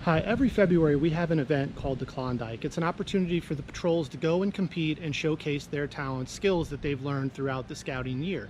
Hi, every February we have an event called the Klondike. It's an opportunity for the patrols to go and compete and showcase their talents, skills that they've learned throughout the scouting year.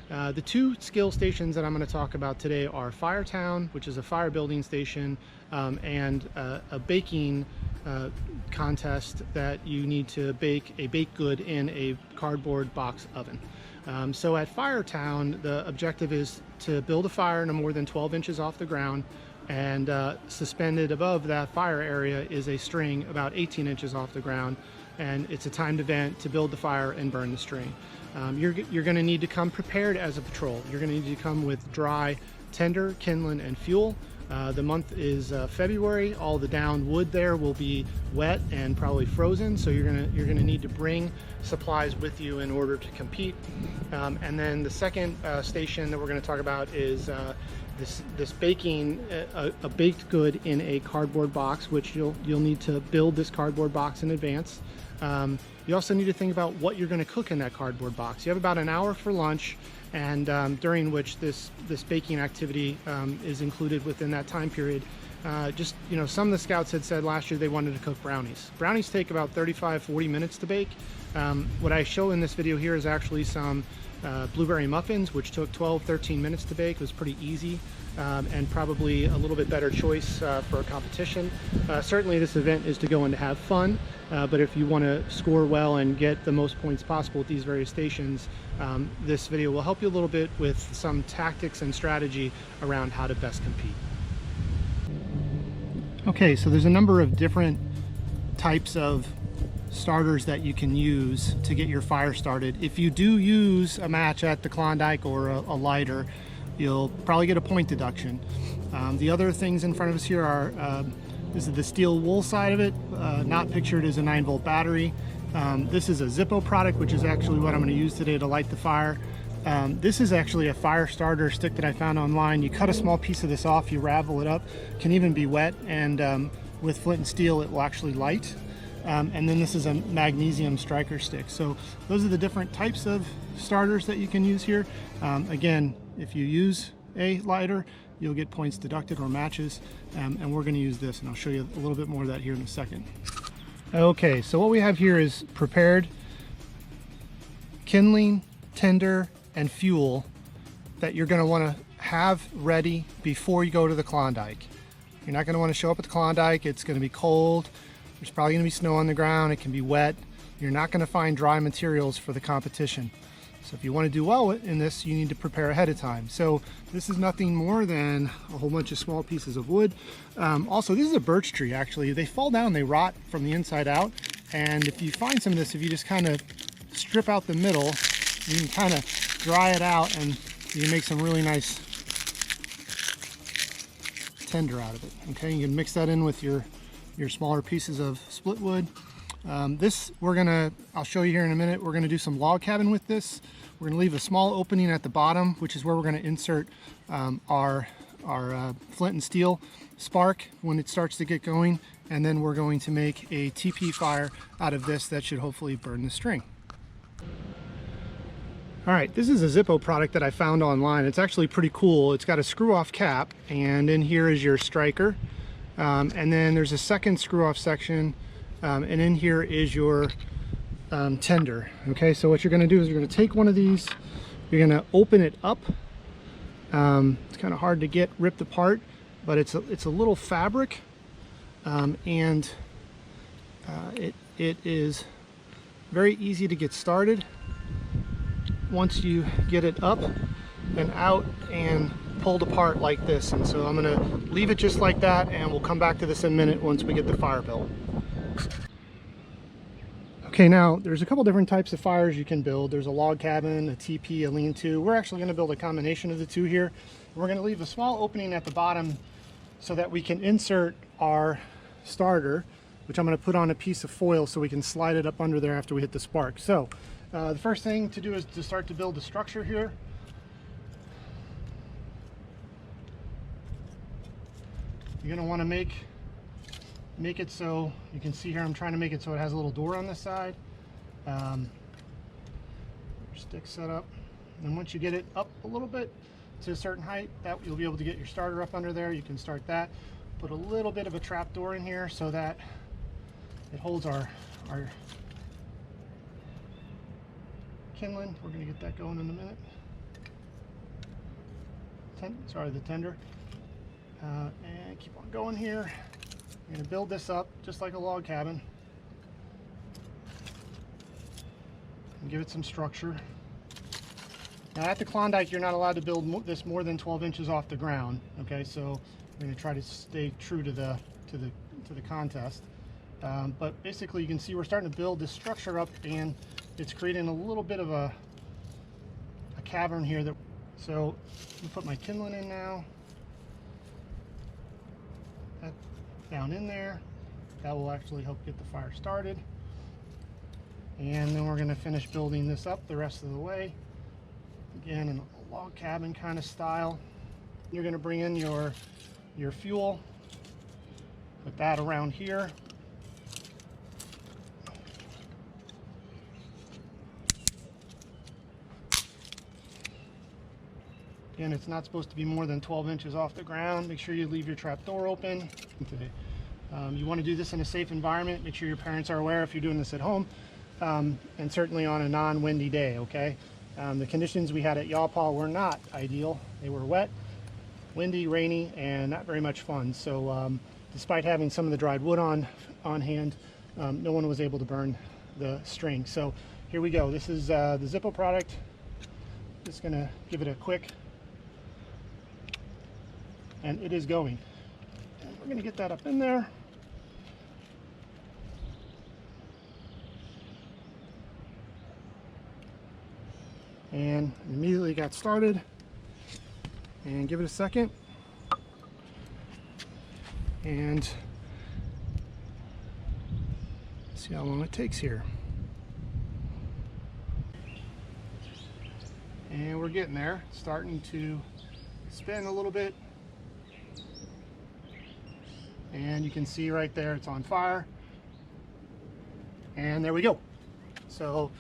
The two skill stations that I'm going to talk about today are Firetown, which is a fire building station, and a baking contest that you need to bake a baked good in a cardboard box oven. So at Firetown, the objective is to build a fire no more than 12 inches off the ground, and suspended above that fire area is a string about 18 inches off the ground, and it's a timed event to build the fire and burn the string. You're going to need to come prepared as a patrol. You're going to need to come with dry tinder, kindling, and fuel. The month is February. All the downed wood there will be wet and probably frozen, so you're gonna need to bring supplies with you in order to compete. And then the second station that we're going to talk about is this baking a baked good in a cardboard box, which you'll need to build this cardboard box in advance. You also need to think about what you're going to cook in that cardboard box. You have about an hour for lunch, and during which this baking activity is included within that time period. Some of the scouts had said last year they wanted to cook brownies. Brownies take about 35-40 minutes to bake. What I show in this video here is actually some blueberry muffins, which took 12-13 minutes to bake. It was pretty easy, and probably a little bit better choice for a competition. Certainly this event is to go and to have fun, but if you want to score well and get the most points possible at these various stations, this video will help you a little bit with some tactics and strategy around how to best compete. Okay, so there's a number of different types of starters that you can use to get your fire started. If you do use a match at the Klondike or a lighter, you'll probably get a point deduction. The other things in front of us here are, this is the steel wool side of it, not pictured as a 9-volt battery. This is a Zippo product, which is actually what I'm going to use today to light the fire. This is actually a fire starter stick that I found online. You cut a small piece of this off, you ravel it up, can even be wet, and with flint and steel it will actually light. And then this is a magnesium striker stick. So those are the different types of starters that you can use here. Again, if you use a lighter, you'll get points deducted or matches, and we're going to use this, and I'll show you a little bit more of that here in a second. Okay, so what we have here is prepared kindling, tinder, and fuel that you're going to want to have ready before you go to the Klondike. You're not going to want to show up at the Klondike. It's going to be cold. There's probably going to be snow on the ground. It can be wet. You're not going to find dry materials for the competition. So if you want to do well in this, you need to prepare ahead of time. So this is nothing more than a whole bunch of small pieces of wood. Also, this is a birch tree, actually. They fall down, they rot from the inside out. And if you find some of this, if you just kind of strip out the middle, you can kind of dry it out and you can make some really nice tinder out of it. Okay, you can mix that in with your smaller pieces of split wood. This I'll show you here in a minute. We're gonna do some log cabin with this. We're gonna leave a small opening at the bottom, which is where we're gonna insert our flint and steel spark when it starts to get going. And then we're going to make a TP fire out of this that should hopefully burn the string. All right, this is a Zippo product that I found online. It's actually pretty cool. It's got a screw-off cap, and in here is your striker. And then there's a second screw-off section, and in here is your tender. Okay, so what you're going to do is you're going to take one of these, you're going to open it up. It's kind of hard to get ripped apart, but it's a little fabric, and it is very easy to get started once you get it up and out and pulled apart like this. And so I'm going to leave it just like that, and we'll come back to this in a minute once we get the fire built. Okay, now there's a couple different types of fires you can build. There's a log cabin, a TP, a lean-to. We're actually going to build a combination of the two here. We're going to leave a small opening at the bottom so that we can insert our starter, which I'm going to put on a piece of foil so we can slide it up under there after we hit the spark. So the first thing to do is to start to build the structure here. You're going to want to make it so you can see here I'm trying to make it so it has a little door on this side. Your stick set up, and once you get it up a little bit to a certain height, that you'll be able to get your starter up under there. You can start that. Put a little bit of a trap door in here so that it holds our kindling. We're going to get that going in a minute. The tender. And keep on going here. I'm going to build this up just like a log cabin and give it some structure. Now at the Klondike, you're not allowed to build this more than 12 inches off the ground. Okay, so I'm going to try to stay true to the contest. But basically, you can see we're starting to build this structure up, and it's creating a little bit of a cavern here. So I'm put my kindling in now. That down in there. That will actually help get the fire started. And then we're going to finish building this up the rest of the way. Again, in a log cabin kind of style. You're going to bring in your fuel. Put that around here. Again, it's not supposed to be more than 12 inches off the ground. Make sure you leave your trap door open. You want to do this in a safe environment. Make sure your parents are aware if you're doing this at home, and certainly on a non-windy day, okay? The conditions we had at Yawpaw were not ideal. They were wet, windy, rainy, and not very much fun. So despite having some of the dried wood on hand, no one was able to burn the string. So here we go. This is the Zippo product. Just gonna give it a quick, and it is going. And we're gonna get that up in there. And immediately got started. And give it a second. And see how long it takes here. And we're getting there. It's starting to spin a little bit. And you can see right there it's on fire. And there we go. So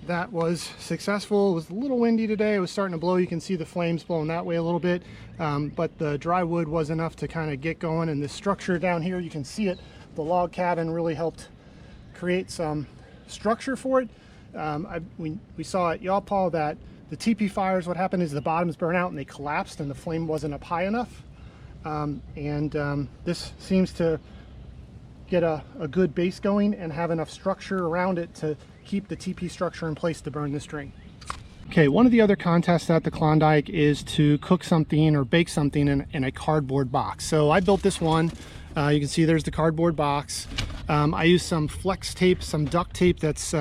that was successful. It was a little windy today. It was starting to blow. You can see the flames blowing that way a little bit. But the dry wood was enough to kind of get going. And this structure down here, you can see it. The log cabin really helped create some structure for it. We saw at Yawpaw that the teepee fires, what happened is the bottoms burn out and they collapsed and the flame wasn't up high enough. This seems to get a good base going and have enough structure around it to keep the teepee structure in place to burn the string. Okay, one of the other contests at the Klondike is to cook something or bake something in a cardboard box. So I built this one. You can see there's the cardboard box. I used some flex tape, some duct tape that's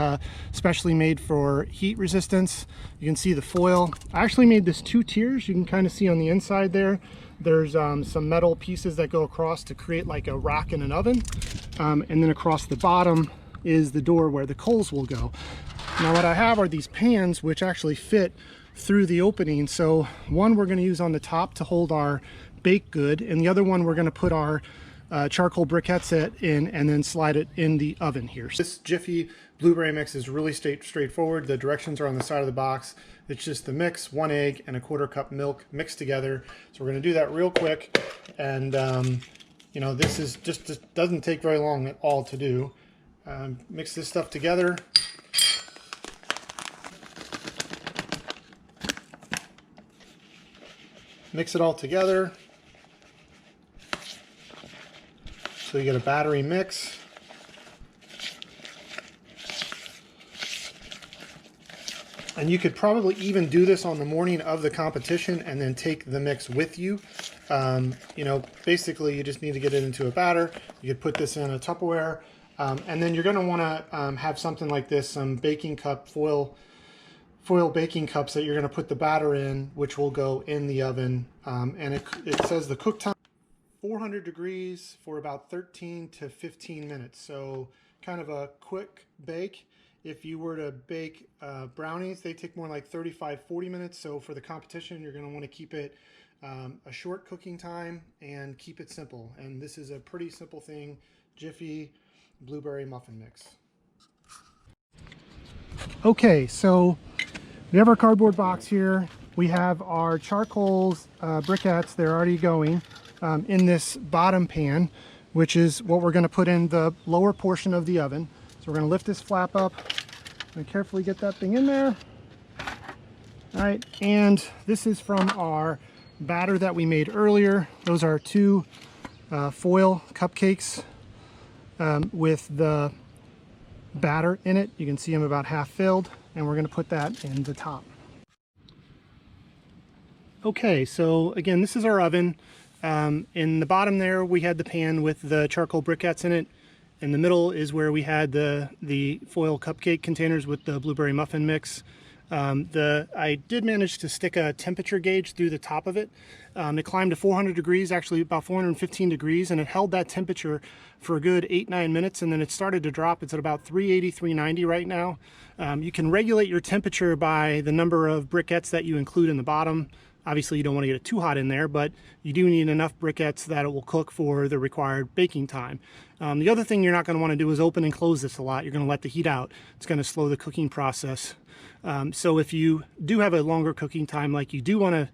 specially made for heat resistance. You can see the foil. I actually made this 2 tiers. You can kind of see on the inside there. There's some metal pieces that go across to create like a rack in an oven. And then across the bottom is the door where the coals will go. Now what I have are these pans which actually fit through the opening. So one we're going to use on the top to hold our baked good, and the other one we're going to put our charcoal briquettes in and then slide it in the oven here. This Jiffy blueberry mix is really straightforward. The directions are on the side of the box. It's just the mix, 1 egg and a 1/4 cup milk mixed together. So we're going to do that real quick, and you know, this is just doesn't take very long at all to do. Mix this stuff together. Mix it all together so you get a battery mix. And you could probably even do this on the morning of the competition and then take the mix with you. You know, basically you just need to get it into a batter. You could put this in a Tupperware, and then you're going to want to have something like this, some baking cup foil baking cups that you're going to put the batter in, which will go in the oven. And it says the cook time 400 degrees for about 13 to 15 minutes. So kind of a quick bake. If you were to bake brownies, they take more like 35-40 minutes. So for the competition, you're going to want to keep it a short cooking time and keep it simple. And this is a pretty simple thing, Jiffy blueberry muffin mix. Okay, so we have our cardboard box here. We have our charcoals briquettes. They're already going. in this bottom pan, which is what we're going to put in the lower portion of the oven. So we're going to lift this flap up and carefully get that thing in there. All right, and this is from our batter that we made earlier. Those are two foil cupcakes with the batter in it. You can see them about half filled, and we're going to put that in the top. Okay, so again, this is our oven. In the bottom there, we had the pan with the charcoal briquettes in it. In the middle is where we had the foil cupcake containers with the blueberry muffin mix. I did manage to stick a temperature gauge through the top of it. It climbed to 400 degrees, actually about 415 degrees, and it held that temperature for a good 8-9 minutes, and then it started to drop. It's at about 380, 390 right now. You can regulate your temperature by the number of briquettes that you include in the bottom. Obviously, you don't want to get it too hot in there, but you do need enough briquettes that it will cook for the required baking time. The other thing you're not going to want to do is open and close this a lot. You're going to let the heat out. It's going to slow the cooking process. So if you do have a longer cooking time, like you do want to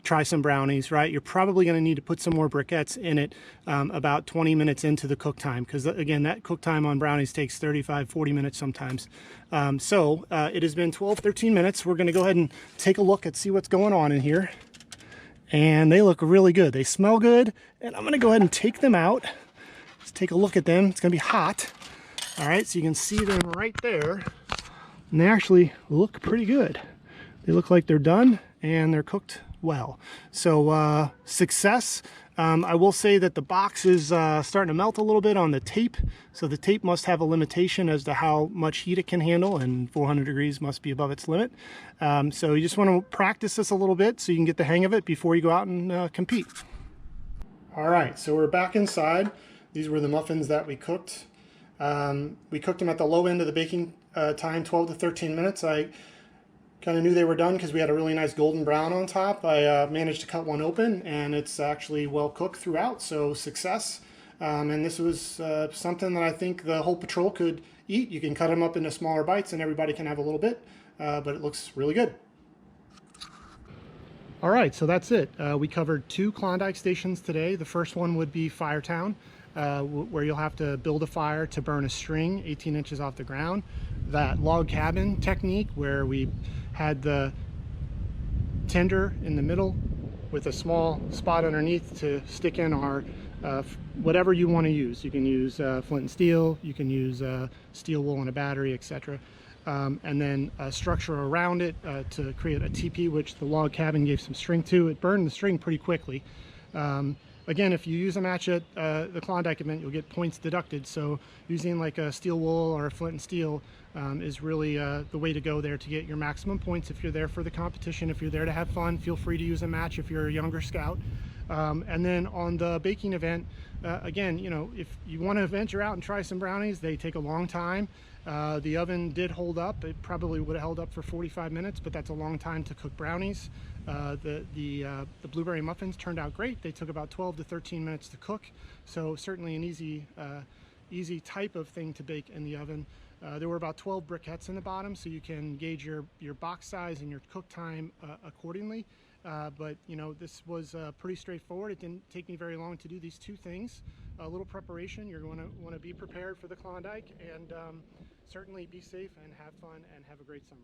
try some brownies, right, you're probably going to need to put some more briquettes in it about 20 minutes into the cook time, because again, that cook time on brownies takes 35-40 minutes sometimes. It has been 12-13 minutes. We're going to go ahead and take a look and see what's going on in here, and they look really good. They smell good, and I'm going to go ahead and take them out. Let's take a look at them. It's going to be hot. All right, so you can see them right there, and they actually look pretty good. They look like they're done and they're cooked well. So success. I will say that the box is starting to melt a little bit on the tape, so the tape must have a limitation as to how much heat it can handle, and 400 degrees must be above its limit. So you just want to practice this a little bit so you can get the hang of it before you go out and compete. All right, so we're back inside. These were the muffins that we cooked. We cooked them at the low end of the baking time, 12 to 13 minutes. I kind of knew they were done because we had a really nice golden brown on top. I managed to cut one open, and it's actually well cooked throughout, so success. And this was something that I think the whole patrol could eat. You can cut them up into smaller bites and everybody can have a little bit, but it looks really good. All right, so that's it. We covered 2 Klondike stations today. The first one would be Firetown, where you'll have to build a fire to burn a string 18 inches off the ground. That log cabin technique, where we had the tinder in the middle with a small spot underneath to stick in our whatever you want to use. You can use flint and steel, you can use steel wool and a battery, etc. And then a structure around it to create a teepee, which the log cabin gave some string to. It burned the string pretty quickly. Again, if you use a match at the Klondike event, you'll get points deducted. So using like a steel wool or a flint and steel is really the way to go there to get your maximum points if you're there for the competition. If you're there to have fun, feel free to use a match if you're a younger scout. And then on the baking event, again, you know, if you want to venture out and try some brownies, they take a long time. The oven did hold up. It probably would have held up for 45 minutes, but that's a long time to cook brownies. The blueberry muffins turned out great. They took about 12 to 13 minutes to cook, so certainly an easy type of thing to bake in the oven. There were about 12 briquettes in the bottom, so you can gauge your box size and your cook time accordingly. But you know, this was pretty straightforward. It didn't take me very long to do these 2 things. A little preparation. You're going to want to be prepared for the Klondike, and certainly be safe and have fun and have a great summer.